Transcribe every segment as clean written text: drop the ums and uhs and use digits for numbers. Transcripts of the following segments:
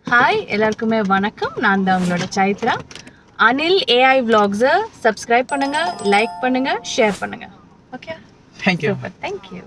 Hi எல்லாருக்குமே வணக்கம். நான் தான் உங்களோட சைத்ரா. அனில் ஏஐ vlogs-அ சப்ஸ்கிரைப் பண்ணுங்க, லைக் பண்ணுங்க, ஷேர் பண்ணுங்க. Okay, thank you. Super, thank you.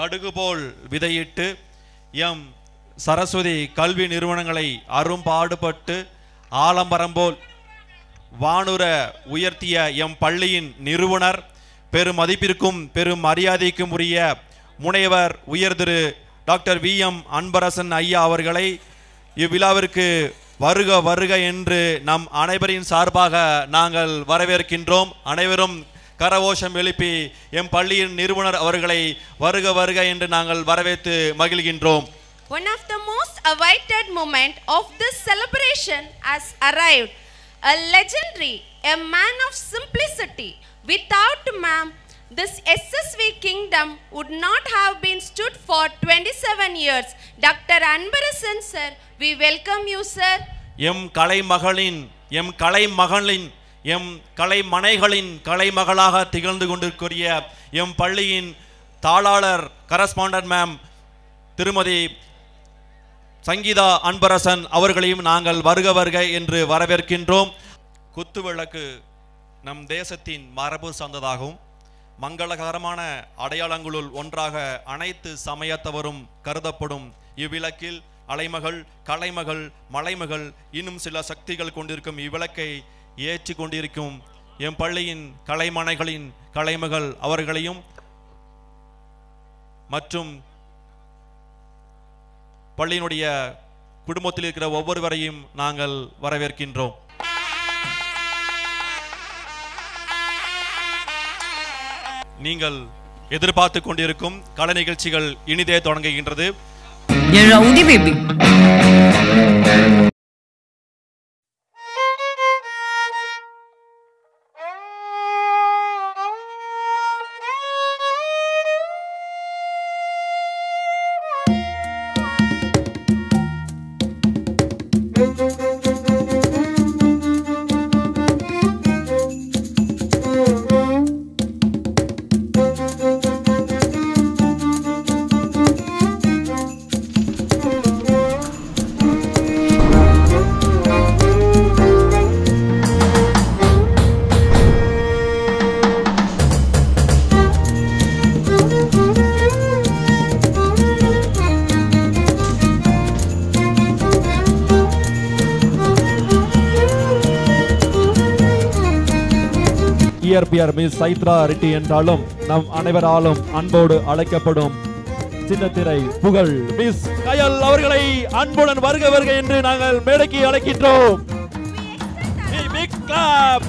கடுகு போல் விதையிட்டு எம் சரஸ்வதி கல்வி நிறுவனங்களை அரும்பாடுபட்டு ஆலம்பரம் போல் வானுர உயர்த்திய எம் பள்ளியின் நிறுவனர் பெரும் மதிப்பிற்கும் பெரும் மரியாதைக்கும் உரிய முனைவர் உயர் திரு டாக்டர் வி.எம். அன்பரசன் ஐயா அவர்களை இவ்விழாவிற்கு வருக வருக என்று நம் அனைவரின் சார்பாக நாங்கள் வரவேற்கின்றோம். அனைவரும் கரகோஷம் எழுப்பி எம் பள்ளியின் நிறுவனர் அவர்களை வருக வருக என்று நாங்கள் வரவேற்று மகிழ்கின்றோம். One of the most awaited moment of this celebration has arrived. A legendary, a man of simplicity. Without ma'am, this SSV kingdom would not have been stood for 27 years. Dr. Anbarasan sir, we welcome you sir. எம் கலைமகளின் எம் கலைமனைகளின் கலைமகளாக திகழ்ந்து கொண்டிருக்கிற M பள்ளியின் தாளாளர் correspondent ma'am திருமதி சங்கீதா அன்பரசன் அவர்களையும் நாங்கள் வருக வருக என்று வரவேற்கின்றோம். குத்துவிளக்கு நம் தேசத்தின் மரபு சார்ந்ததாகவும் மங்களகரமான அடையாளங்களுள் ஒன்றாக அனைத்து சமயத்தவரும் கருதப்படும் இவ்விளக்கில் அலைமகள், கலைமகள், மலைமகள் இன்னும் சில சக்திகள் கொண்டிருக்கும் இவ்விளக்கை ஏற்றி கொண்டிருக்கும் எம் பள்ளியின் கலைமனைகளின் கலைமகள் அவர்களையும் மற்றும் பள்ளியினுடைய குடும்பத்தில் இருக்கிற ஒவ்வொருவரையும் நாங்கள் வரவேற்கின்றோம். நீங்கள் எதிர்பார்த்து கொண்டிருக்கும் கலை நிகழ்ச்சிகள் இனிதே தொடங்குகின்றது. இயற்பியர் மிஸ் சைத்ரா ரெட்டி என்றாலும் நம் அனைவராலும் அன்போடு அழைக்கப்படும் சின்னத்திரை புகழ் மிஸ் கயல் அவர்களை அன்புடன் வருக வருக என்று நாங்கள் மேடைக்கு அழைக்கின்றோம். Big clap.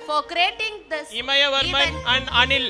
for creating this Imayavarman event. and Anil.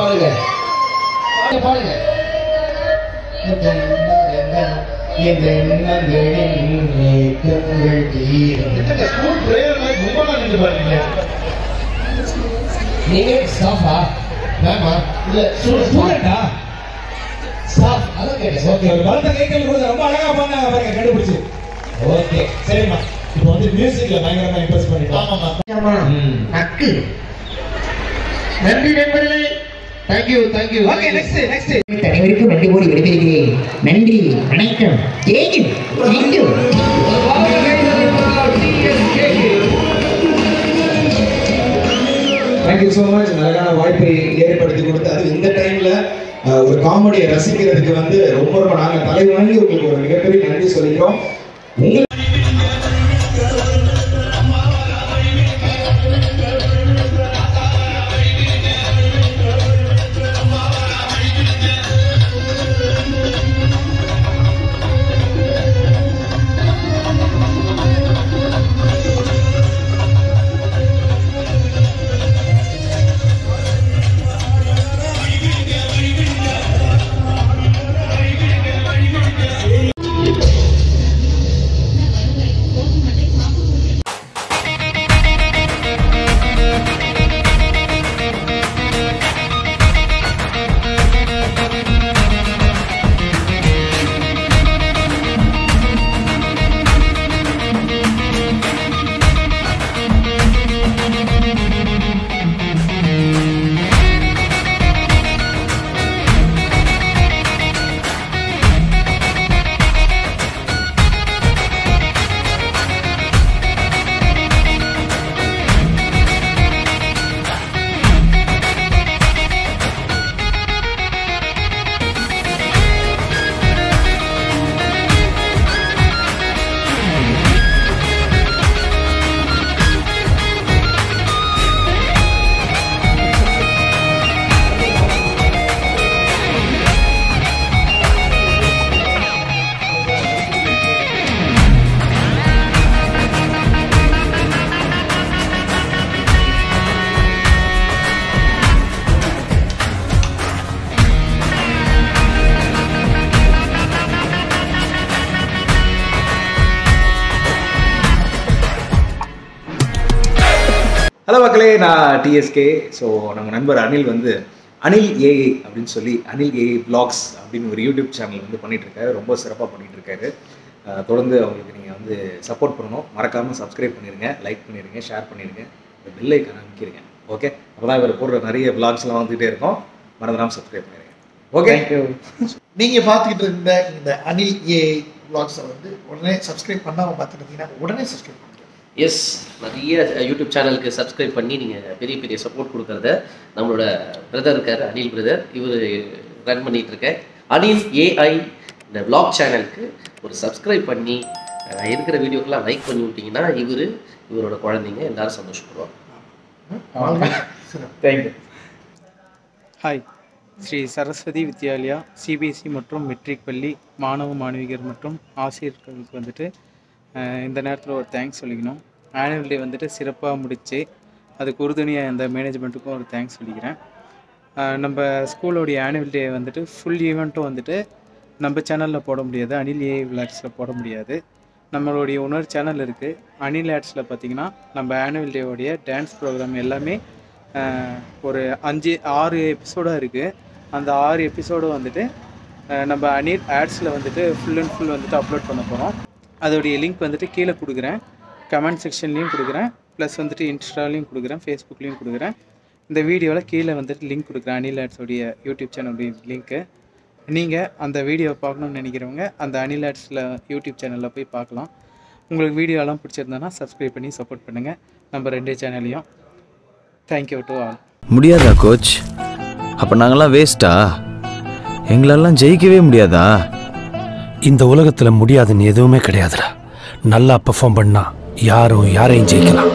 பாருங்க பாருங்க. நீங்க ஸ்டாஃபா மேமா இல்ல ஸ்டூடெண்டா ஸ்டாஃப் அதான் கேட்டேன். ஓகே, ஒரு பலத்த கைகள் கொடுத்து ரொம்ப அழகா பண்ணாங்க பாருங்க, கண்டுபிடிச்சு. ஓகே சரிம்மா, இப்போ வந்து மியூசிக்ல பயங்கரமா இம்ப்ரெஸ் பண்ணிட்டோம். ஆமாமா நக்கு. நன்றி நண்பர்களே, தேங்க்யூ தேங்க்யூ. ஓகே நெக்ஸ்ட் அனைவருக்கும் நன்றி கூறி விடைபெறுகிறேன். நன்றி, வணக்கம். Thank you thank you. Thank you so much. அழகான வாய்ப்பை ஏற்படுத்தி கொடுத்து, அது இந்த டைம்ல ஒரு காமெடியை ரசிக்கிறதுக்கு வந்து ரொம்ப ரொம்ப நாங்கள் தலை வணங்கி உங்களுக்கு ஒரு மிகப்பெரிய நன்றி சொல்லிக்கிறோம். உங்களுக்கு ஹலோ மக்களே, நான் டிஎஸ்கே. ஸோ நம்ம நண்பர் அனில் வந்து அனில் ஏஐ அப்படின்னு சொல்லி அனில் ஏஐ வ்ளாக்ஸ் அப்படின்னு ஒரு யூடியூப் சேனல் வந்து பண்ணிகிட்ருக்காரு. ரொம்ப சிறப்பாக பண்ணிகிட்ருக்காரு. தொடர்ந்து அவங்களுக்கு நீங்கள் வந்து சப்போர்ட் பண்ணணும். மறக்காமல் சப்ஸ்கிரைப் பண்ணிடுங்க, லைக் பண்ணிடுங்க, ஷேர் பண்ணிடுங்க, இந்த பெல் ஐக்கானை அமைக்கிறீங்க. ஓகே, அப்போ தான் இவர் போடுற நிறைய வ்ளாக்ஸ்லாம் வந்துகிட்டே இருக்கும். மறந்துடாமல் சப்ஸ்கிரைப் பண்ணிடுங்க. Okay, thank you. நீங்கள் பார்த்துக்கிட்டு இருந்த இந்த அனில் ஏஐ வ்ளாக்ஸை வந்து உடனே சப்ஸ்கிரைப் பண்ணாமல் பார்த்துட்டு இருந்தீங்கன்னா உடனே சப்ஸ்கிரைப் பண்ணுங்க. எஸ், நிறைய யூடியூப் சேனலுக்கு சப்ஸ்கிரைப் பண்ணி நீங்கள் பெரிய பெரிய சப்போர்ட் கொடுக்குறத நம்மளோட பிரதர் இருக்கார், அனில் பிரதர், இவர் ரன் பண்ணிகிட்டு இருக்க அனில் ஏஐ இந்த வ்ளாக் சேனலுக்கு ஒரு சப்ஸ்கிரைப் பண்ணி இருக்கிற வீடியோக்கெல்லாம் லைக் பண்ணி விட்டிங்கன்னா இவரோட குழந்தைங்க எல்லாரும் சந்தோஷப்படுவாங்க. Thank you. Hi, Shri Saraswati Vidyalaya CBSE மற்றும் மெட்ரிக் பள்ளி மாணவ மாணவிகர் மற்றும் ஆசிரியர்களுக்கு வந்துட்டு இந்த நேரத்தில் ஒரு தேங்க்ஸ் சொல்லிக்கணும். ஆனுவல் டே வந்துட்டு சிறப்பாக முடிச்சு அதுக்கு உறுதுணையாக இந்த மேனேஜ்மெண்ட்டுக்கும் ஒரு தேங்க்ஸ் சொல்லிக்கிறேன். நம்ம ஸ்கூலோடைய ஆனுவல் டே வந்துட்டு ஃபுல் ஈவெண்ட்டும் வந்துட்டு நம்ம சேனலில் போட முடியாது, அனில் ஏஐ விளாக்ஸில் போட முடியாது. நம்மளுடைய இன்னொரு சேனல் இருக்குது அனில் ஆட்ஸில். பார்த்திங்கன்னா நம்ம ஆனுவல் டேவோடைய டான்ஸ் ப்ரோக்ராம் எல்லாமே ஒரு 5-6 எபிசோடாக இருக்குது. அந்த 6 எபிசோடும் வந்துட்டு நம்ம அனில் ஆட்ஸில் வந்துட்டு ஃபுல் அண்ட் ஃபுல் வந்துட்டு அப்லோட் பண்ண போகிறோம். அதோடைய லிங்க் வந்துட்டு கீழே கொடுக்குறேன், கமெண்ட் செக்ஷன்லேயும் கொடுக்குறேன், ப்ளஸ் வந்துட்டு இன்ஸ்டாலையும் கொடுக்குறேன், ஃபேஸ்புக்லேயும் கொடுக்குறேன். இந்த வீடியோவில் கீழே வந்துட்டு லிங்க் கொடுக்குறேன், அனில் ஆட்ஸோடைய யூடியூப் சேனலுடைய லிங்க்கு. நீங்கள் அந்த வீடியோவை பார்க்கணுன்னு நினைக்கிறவங்க அந்த அனில் ஆட்ஸில் யூடியூப் சேனலில் போய் பார்க்கலாம். உங்களுக்கு வீடியோலாம் பிடிச்சிருந்தோன்னா சப்ஸ்கிரைப் பண்ணி சப்போர்ட் பண்ணுங்கள் நம்ம 2 சேனல்லையும். Thank you to all. முடியாதா கோச்? அப்போ நாங்களாம் வேஸ்ட்டா? எங்களெல்லாம் ஜெயிக்கவே முடியாதா? இந்த உலகத்தில் முடியாதுன்னு எதுவுமே கிடையாதுடா. நல்லா பெர்ஃபார்ம் பண்ணா யாரும் யாரையும் ஜெயிக்கலாம்.